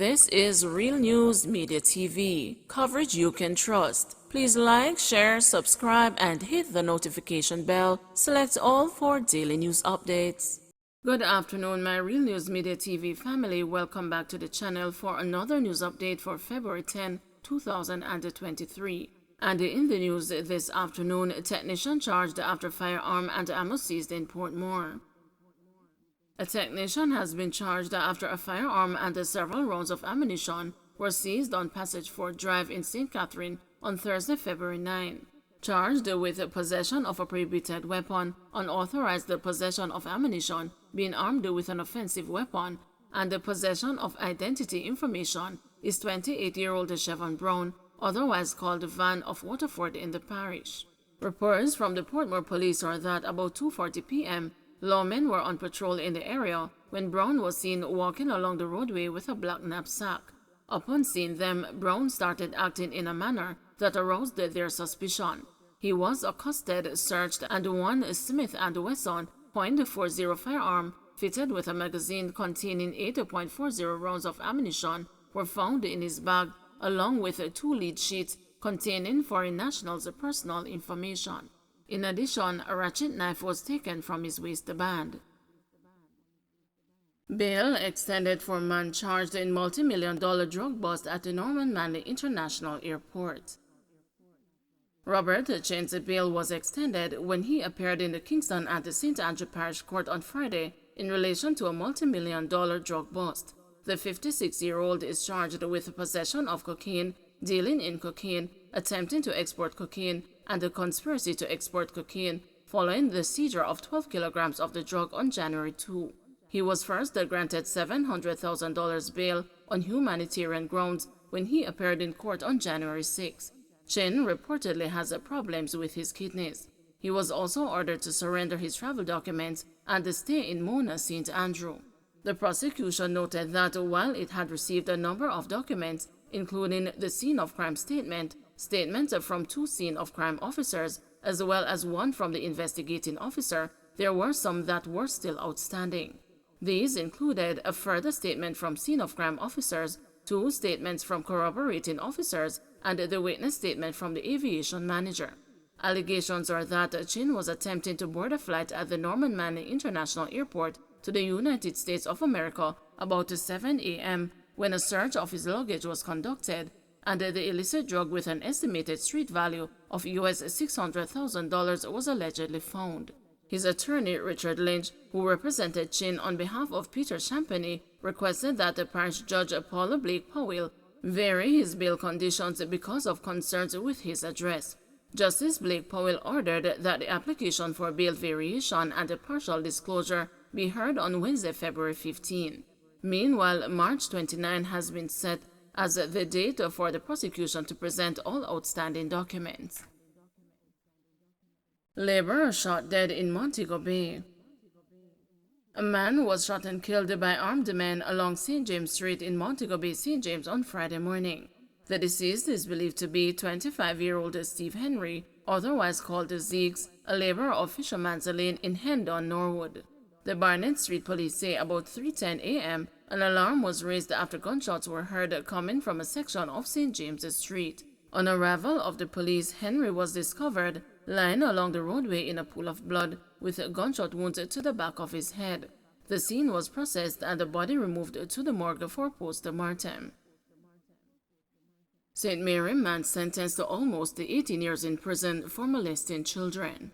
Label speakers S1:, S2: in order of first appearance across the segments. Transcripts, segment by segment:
S1: This is Real News Media TV, coverage you can trust. Please like, share, subscribe, and hit the notification bell. Select all for daily news updates. Good afternoon, my Real News Media TV family. Welcome back to the channel for another news update for February 10, 2023. And in the news this afternoon, a technician charged after firearm and ammo seized in Portmore. A technician has been charged after a firearm and several rounds of ammunition were seized on Passage Fort Drive in St. Catherine on Thursday, February 9. Charged with possession of a prohibited weapon, unauthorized possession of ammunition, being armed with an offensive weapon, and the possession of identity information is 28-year-old Chevon Brown, otherwise called Van of Waterford in the parish. Reports from the Portmore police are that about 2:40 p.m., lawmen were on patrol in the area when Brown was seen walking along the roadway with a black knapsack. Upon seeing them, Brown started acting in a manner that aroused their suspicion. He was accosted, searched, and one Smith & Wesson .40 firearm fitted with a magazine containing 8.40 rounds of ammunition were found in his bag, along with 2 lead sheets containing foreign nationals' personal information. In addition, a ratchet knife was taken from his waistband. Bail extended for man charged in multi-million-dollar drug bust at the Norman Manley International Airport. Robert Chen's bail was extended when he appeared in the Kingston and the St. Andrew Parish Court on Friday in relation to a multi-million-dollar drug bust. The 56-year-old is charged with possession of cocaine, dealing in cocaine, attempting to export cocaine, and a conspiracy to export cocaine following the seizure of 12 kilograms of the drug on January 2. He was first granted $700,000 bail on humanitarian grounds when he appeared in court on January 6. Chen reportedly has problems with his kidneys. He was also ordered to surrender his travel documents and stay in Mona, St. Andrew. The prosecution noted that while it had received a number of documents, including the scene of crime statement, statements from 2 scene of crime officers, as well as one from the investigating officer, there were some that were still outstanding. These included a further statement from scene of crime officers, 2 statements from corroborating officers, and the witness statement from the aviation manager. Allegations are that Chin was attempting to board a flight at the Norman Manley International Airport to the United States of America about 7 a.m. when a search of his luggage was conducted, and the illicit drug with an estimated street value of US $600,000 was allegedly found. His attorney, Richard Lynch, who represented Chin on behalf of Peter Champagny, requested that the parish judge Paula Blake Powell vary his bail conditions because of concerns with his address. Justice Blake Powell ordered that the application for bail variation and a partial disclosure be heard on Wednesday, February 15. Meanwhile, March 29 has been set as the date for the prosecution to present all outstanding documents. Laborer shot dead in Montego Bay. A man was shot and killed by armed men along St. James Street in Montego Bay, St. James on Friday morning. The deceased is believed to be 25-year-old Steve Henry, otherwise called Zeeks, a laborer of Fisherman's Lane in Hendon, Norwood. The Barnett Street police say about 3:10 a.m., an alarm was raised after gunshots were heard coming from a section of St. James's Street. On arrival of the police, Henry was discovered lying along the roadway in a pool of blood with gunshot wounds to the back of his head. The scene was processed and the body removed to the morgue for post-mortem. St. Mary man sentenced to almost 18 years in prison for molesting children.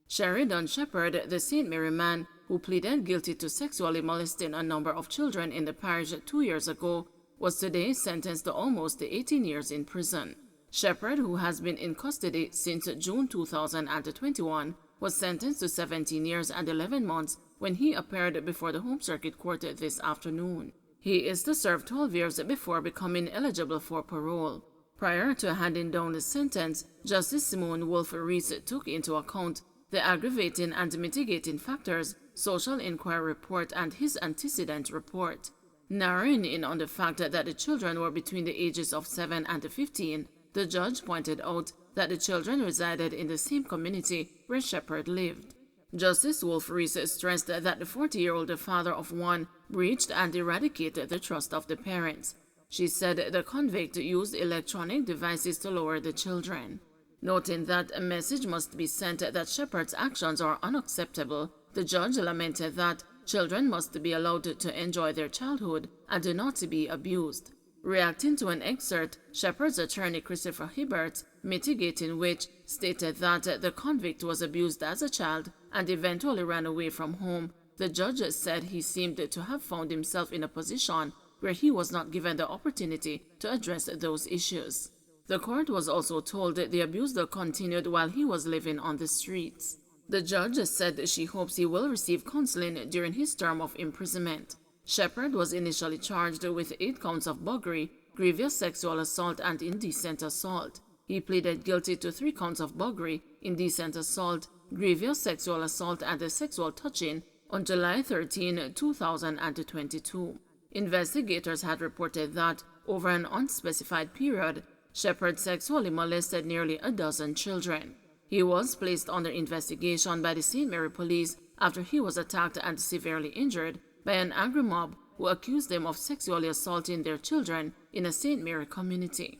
S1: Sheridan Shepherd, the St. Mary man who pleaded guilty to sexually molesting a number of children in the parish 2 years ago, was today sentenced to almost 18 years in prison. Shepherd, who has been in custody since June 2021, was sentenced to 17 years and 11 months when he appeared before the Home Circuit Court this afternoon. He is to serve 12 years before becoming eligible for parole. Prior to handing down the sentence, Justice Simone Wolfe-Rees took into account the aggravating and mitigating factors, social inquiry report, and his antecedent report. Narrowing in on the fact that the children were between the ages of 7 and 15, the judge pointed out that the children resided in the same community where Shepherd lived. Justice Wolf Reese stressed that the 40-year-old father of one breached and eradicated the trust of the parents. She said the convict used electronic devices to lower the children. Noting that a message must be sent that Shepard's actions are unacceptable, the judge lamented that children must be allowed to enjoy their childhood and not to be abused. Reacting to an excerpt, Shepard's attorney Christopher Hibbert, mitigating which, stated that the convict was abused as a child and eventually ran away from home, the judge said he seemed to have found himself in a position where he was not given the opportunity to address those issues. The court was also told the abuse continued while he was living on the streets. The judge said she hopes he will receive counseling during his term of imprisonment. Shepard was initially charged with 8 counts of buggery, grievous sexual assault, and indecent assault. He pleaded guilty to 3 counts of buggery, indecent assault, grievous sexual assault, and sexual touching on July 13, 2022. Investigators had reported that, over an unspecified period, Shepard sexually molested nearly a dozen children. He was placed under investigation by the St. Mary police after he was attacked and severely injured by an angry mob who accused them of sexually assaulting their children in a St. Mary community.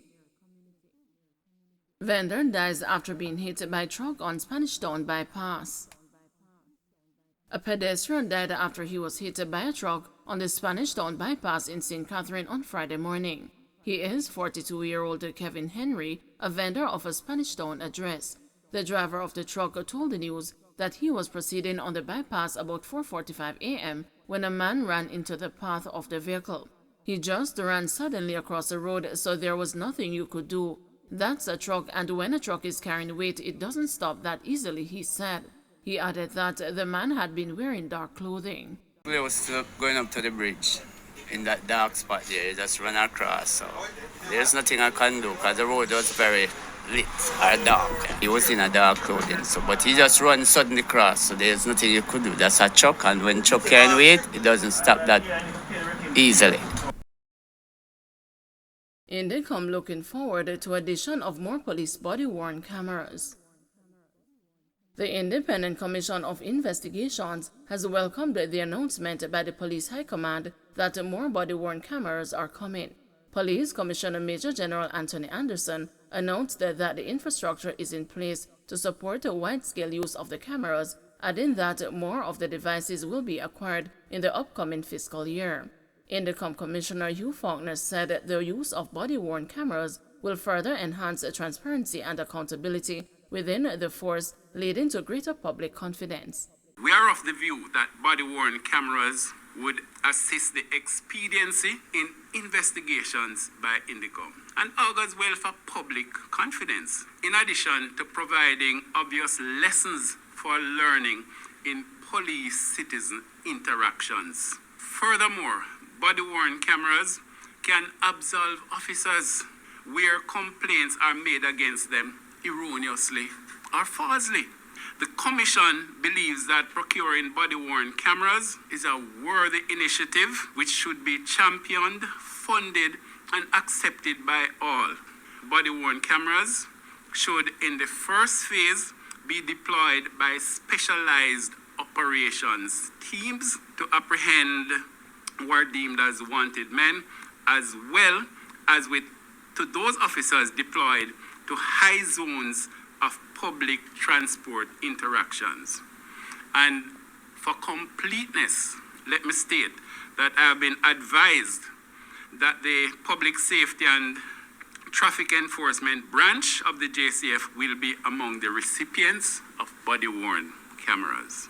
S1: Vendor dies after being hit by truck on Spanish Town bypass. A pedestrian died after he was hit by a truck on the Spanish Town bypass in St. Catherine on Friday morning. He is 42-year-old Kevin Henry, a vendor of a Spanish Town address. The driver of the truck told the news that he was proceeding on the bypass about 4:45 a.m. when a man ran into the path of the vehicle. He just ran suddenly across the road, so there was nothing you could do. That's a truck, and when a truck is carrying weight, it doesn't stop that easily, he said. He added that the man had been wearing dark clothing.
S2: I was going up to the bridge. In that dark spot there, you just run across. So there's nothing I can do because the road was very lit or dark. He was in a dark clothing, but he just ran suddenly across. So there's nothing you could do. That's a truck, and when truck can wait, it doesn't stop that easily.
S1: Indicom looking forward to addition of more police body-worn cameras. The Independent Commission of Investigations has welcomed the announcement by the Police High Command that more body-worn cameras are coming. Police Commissioner Major General Anthony Anderson announced that the infrastructure is in place to support a wide-scale use of the cameras, adding that more of the devices will be acquired in the upcoming fiscal year. Indicom Commissioner Hugh Faulkner said the use of body-worn cameras will further enhance transparency and accountability within the force, leading to greater public confidence.
S3: We are of the view that body-worn cameras would assist the expediency in investigations by Indicom and augurs well for public confidence, in addition to providing obvious lessons for learning in police-citizen interactions. Furthermore, body-worn cameras can absolve officers where complaints are made against them erroneously or falsely. The Commission believes that procuring body-worn cameras is a worthy initiative which should be championed, funded, and accepted by all. Body-worn cameras should, in the first phase, be deployed by specialized operations teams to apprehend who are deemed as wanted men, as well as to those officers deployed to high zones of public transport interactions. And for completeness, let me state that I have been advised that the Public Safety and Traffic Enforcement branch of the JCF will be among the recipients of body-worn cameras.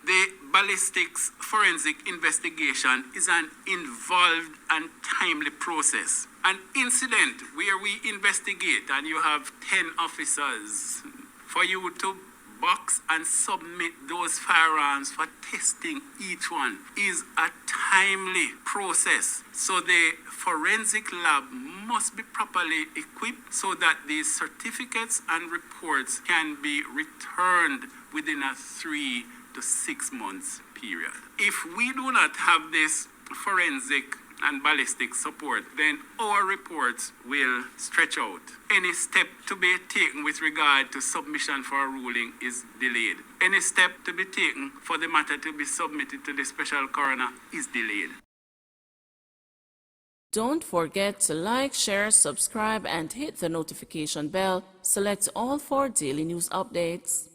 S3: The ballistics forensic investigation is an involved and timely process. An incident where we investigate and you have 10 officers, for you to box and submit those firearms for testing each one is a timely process. So the forensic lab must be properly equipped so that these certificates and reports can be returned within a 3 to 6 months period. If we do not have this forensic and ballistic support, then our reports will stretch out. Any step to be taken with regard to submission for a ruling is delayed. Any step to be taken for the matter to be submitted to the special coroner is delayed.
S1: Don't forget to like, share, subscribe, and hit the notification bell. Select all for daily news updates.